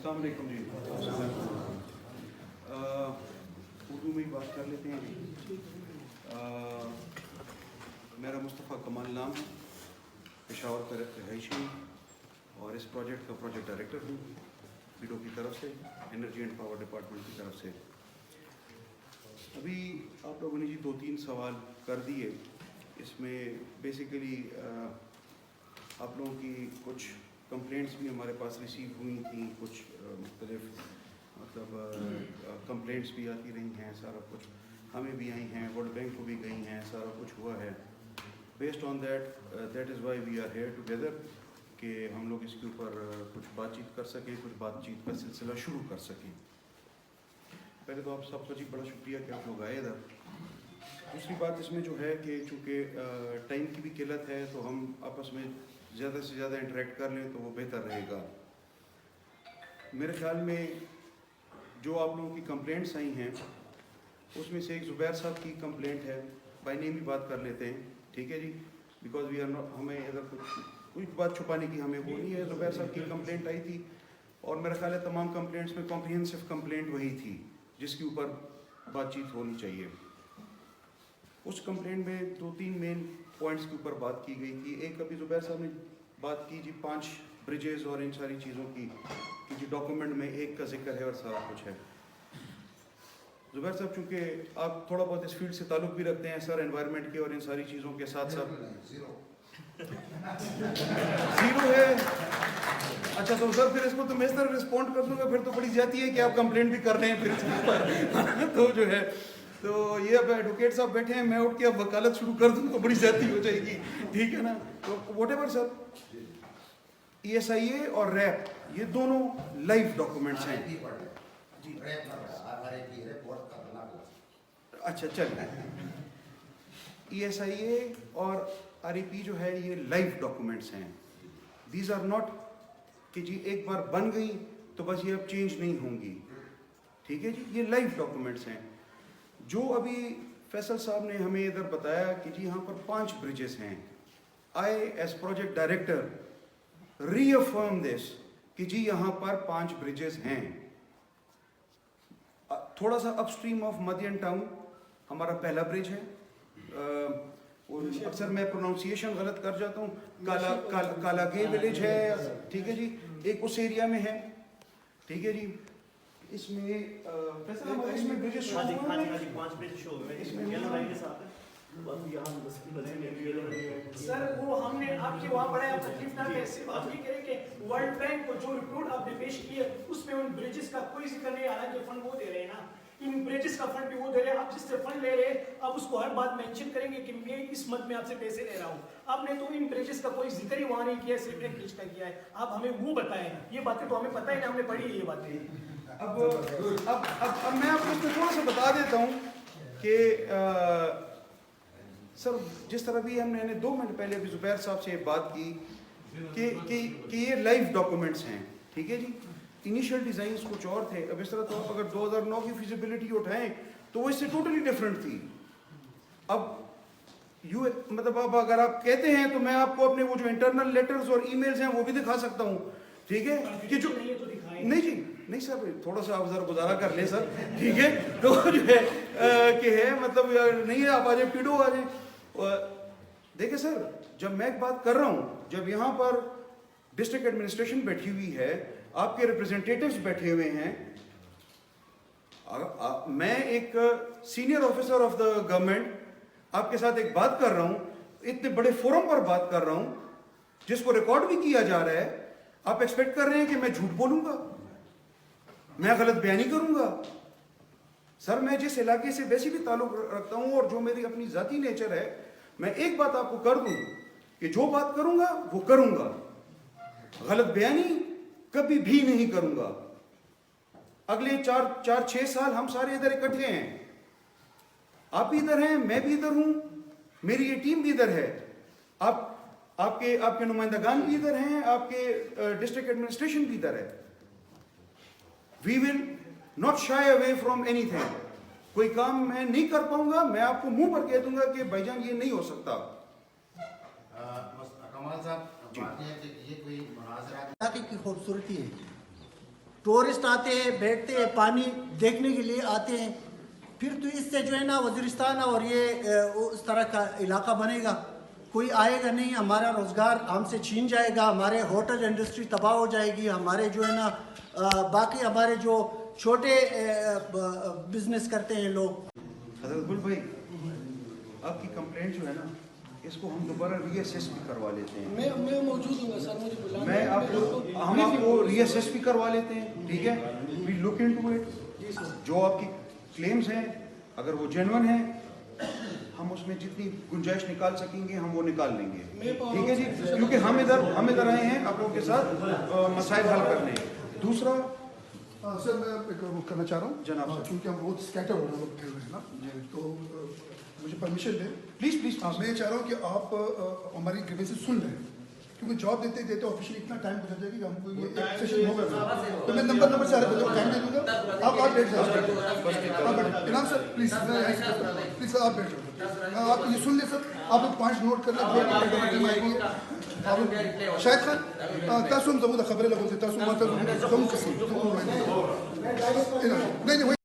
अस्सलाम वालेकुम जी। उर्दू में ही बात कर लेते हैं जी। मेरा मुस्तफ़ा कमाल नाम है, पेशावर का रहायशी और इस प्रोजेक्ट का प्रोजेक्ट डायरेक्टर हूँ बीडो की तरफ से, एनर्जी एंड पावर डिपार्टमेंट की तरफ से। अभी आप लोगों ने जी 2-3 सवाल कर दिए। इसमें बेसिकली आप लोगों की कुछ कंप्लेंट्स भी हमारे पास रिसीव हुई थी, कुछ मुख्तलिफ कंप्लेंट्स भी आती रही हैं, सारा कुछ हमें भी आई हैं, वर्ल्ड बैंक को भी गई हैं, सारा कुछ हुआ है। Based on that is why we are here together कि हम लोग इसके ऊपर कुछ बातचीत कर सकें, कुछ बातचीत का सिलसिला शुरू कर सकें। पहले तो आप सबका जी बड़ा शुक्रिया कि आप लोग आए इधर। दूसरी बात इसमें जो है कि चूँकि टाइम की भी किल्लत है तो हम आपस में ज़्यादा से ज़्यादा इंटरेक्ट कर लें तो वो बेहतर रहेगा। मेरे ख़्याल में जो आप लोगों की कंप्लेंट्स आई हैं उसमें से एक ज़ुबैर साहब की कंप्लेंट है, बाय नेम ही बात कर लेते हैं, ठीक है जी, बिकॉज वी आर नॉट, हमें इधर कुछ बात छुपाने की हमें वो नहीं है। ज़ुबैर साहब की कंप्लेंट आई थी और मेरा ख्याल है तमाम कंप्लेंट्स में कॉम्प्रिहेंसिव कंप्लेंट वही थी जिसके ऊपर बातचीत होनी चाहिए। उस कंप्लेंट में 2-3 मेन पॉइंट्स के ऊपर बात की गई थी। एक अभी ज़ुबैर साहब ने बात की जी 5 ब्रिजेज़ और इन सारी चीज़ों की कि जी डॉक्यूमेंट में एक का जिक्र है और सारा कुछ है। ज़ुबैर साहब चूँकि आप थोड़ा बहुत इस फील्ड से ताल्लुक़ भी रखते हैं सर, एनवायरनमेंट के और इन सारी चीज़ों के साथ साथ ज़ीरो है। अच्छा तो सर फिर इसको तो मैं इस तरह रिस्पॉन्ड कर दूँगा, फिर तो बड़ी जाती है कि आप कंप्लेंट भी कर रहे हैं फिर इसके ऊपर तो जो है तो ये अब एडवोकेट साहब बैठे हैं, मैं उठ के अब वकालत शुरू कर दूँ तो बड़ी ज़्यादती हो जाएगी, ठीक है ना। तो व्हाटएवर सर, ESIA और रैप ये दोनों लाइव डॉक्यूमेंट्स हैं जी। अच्छा चलिए, ESIA और REP जो है ये लाइव डॉक्यूमेंट्स हैं। दीज आर नॉट कि जी एक बार बन गई तो बस ये अब चेंज नहीं होंगी, ठीक है जी, ये लाइव डॉक्यूमेंट्स हैं। जो अभी फैसल साहब ने हमें इधर बताया कि जी यहाँ पर 5 ब्रिजेस हैं, I as project director reaffirm this कि जी यहाँ पर 5 ब्रिजेस हैं। थोड़ा सा अपस्ट्रीम ऑफ मदियन टाउन हमारा पहला ब्रिज है, और अक्सर मैं प्रोनाउंसिएशन गलत कर जाता हूँ, कालागे विलेज है, ठीक है जी, एक उस एरिया में है, ठीक है जी। इसमें इसमें ब्रिजेस शो हुए हैं, 5 ब्रिज शो हुए हैं इसमें येलो लाइन के साथ है। सर वो हमने आपके वहाँ पढ़ा है, आप तकलीफ ना करें, सिर्फ आप ये करें कि वर्ल्ड बैंक को जो रिपोर्ट आपने पेश की है उसमें उन ब्रिजेस का कोई जिक्र नहीं, हालांकि फंड वो दे रहे हैं ना, इन ब्रिजेस का फंड भी वो दे रहे हैं। आप जिससे फंड ले रहे हैं आप उसको हर बात मेंशन करेंगे कि मैं इस मद में आपसे पैसे ले रहा हूँ। आपने तो इन ब्रिजेस का कोई जिक्र ही वहाँ नहीं किया, सिर्फ एक लिस्ट का किया है। आप हमें वो बताएं, ये बातें तो हमें पता ही ना, हमने पढ़ी है ये बातें। अब मैं आपको इसमें थोड़ा सा बता देता हूँ कि सर जिस तरह भी हमने 2 मिनट पहले भी ज़ुबैर साहब से बात की कि ये लाइव डॉक्यूमेंट्स हैं, ठीक है जी। इनिशियल डिज़ाइंस कुछ और थे, अब इस तरह तो अगर 2009 की फिजिबिलिटी उठाएं तो वो इससे टोटली डिफरेंट थी। अब मतलब अब अगर आप कहते हैं तो मैं आपको अपने वो जो इंटरनल लेटर्स और ईमेल्स हैं वो भी दिखा सकता हूँ, ठीक है कि जो नहीं जी नहीं सर, थोड़ा सा आप जरा गुजारा कर लें सर, ठीक है। तो जो है कि है मतलब नहीं है, आप आ जाए पीडो आ जाए। देखिए सर, जब मैं एक बात कर रहा हूँ, जब यहाँ पर डिस्ट्रिक्ट एडमिनिस्ट्रेशन बैठी हुई है, आपके रिप्रेजेंटेटिव्स बैठे हुए हैं, मैं एक senior officer of the government आपके साथ एक बात कर रहा हूँ, इतने बड़े फोरम पर बात कर रहा हूँ जिसको रिकॉर्ड भी किया जा रहा है, आप एक्सपेक्ट कर रहे हैं कि मैं झूठ बोलूंगा, मैं गलत बयानी करूंगा? सर मैं जिस इलाके से वैसे भी ताल्लुक रखता हूं और जो मेरी अपनी जाती नेचर है, मैं एक बात आपको कर दूं कि जो बात करूंगा वो करूंगा, गलत बयानी कभी भी नहीं करूंगा। अगले 4-6 साल हम सारे इधर इकट्ठे हैं, आप भी इधर हैं, मैं भी इधर हूं, मेरी ये टीम भी इधर है, आपके नुमाइंदगान भी इधर हैं, आपके डिस्ट्रिक्ट एडमिनिस्ट्रेशन भी इधर है। We will not shy away from anything. कोई काम मैं नहीं कर पाऊंगा, मैं आपको मुंह पर कह दूंगा कि भाईजान ये नहीं हो सकता। कमाल साहब, बात यह है कि ये कोई मुनाज़रा की खूबसूरती है। ٹورسٹ آتے ہیں, بیٹھتے ہیں, پانی دیکھنے کے لیے آتے ہیں. پھر تو اس سے جو ہے نا وزیرستان اور یہ اس طرح کا علاقہ بنے گا, کوئی آئے گا نہیں, ہمارا روزگار ہم سے چھین جائے گا, ہمارے ہوٹل انڈسٹری تباہ ہو جائے گی, ہمارے جو ہے نا باقی ہمارے جو چھوٹے بزنس کرتے ہیں لوگ. حضرت گل بھائی, آپ کی کمپلینٹ جو ہے نا اس کو ہم دوبارہ ری ایسیس بھی کروا لیتے ہیں. میں موجود ہوں سر, مجھے بلانا. میں آپ کو ہم آپ کو ری ایسیس بھی کروا لیتے ہیں, ٹھیک ہے. وی لک انٹو اٹ. جو آپ کی کلیمز ہیں اگر وہ جینون ہیں ہم اس میں جتنی گنجائش نکال سکیں گے ہم وہ نکال لیں گے, ٹھیک ہے جی. کیونکہ ہم ادھر آئے ہیں آپ لوگوں کے ساتھ مسائل حل کرنے. دوسرا سر میں ایک وہ کرنا چاہ رہا ہوں جناب سر, کیونکہ ہم بہت اسکیٹر ہو رہے ہیں لوگ نا, تو مجھے پرمیشن دیں پلیز پلیز. میں یہ چاہ رہا ہوں کہ آپ ہماری گریوینسز سن لیں, کیونکہ جاب دیتے دیتے آفیشلی اتنا ٹائم گزر جائے گا کہ ہم کو یہ ایک سیشن ہوگا. تو میں نمبر سے ٹائم دے دوں گا, آپ بیٹھ جائیں. انعام سر پلیز پلیز سر آپ بیٹھ جاؤ. آپ یہ سن لیں سر, آپ ایک پوائنٹ نوٹ کر لیں. شاید خان تاسو هم زموږ د خبرې لپاره تاسو ماته زموږ کسی نہیں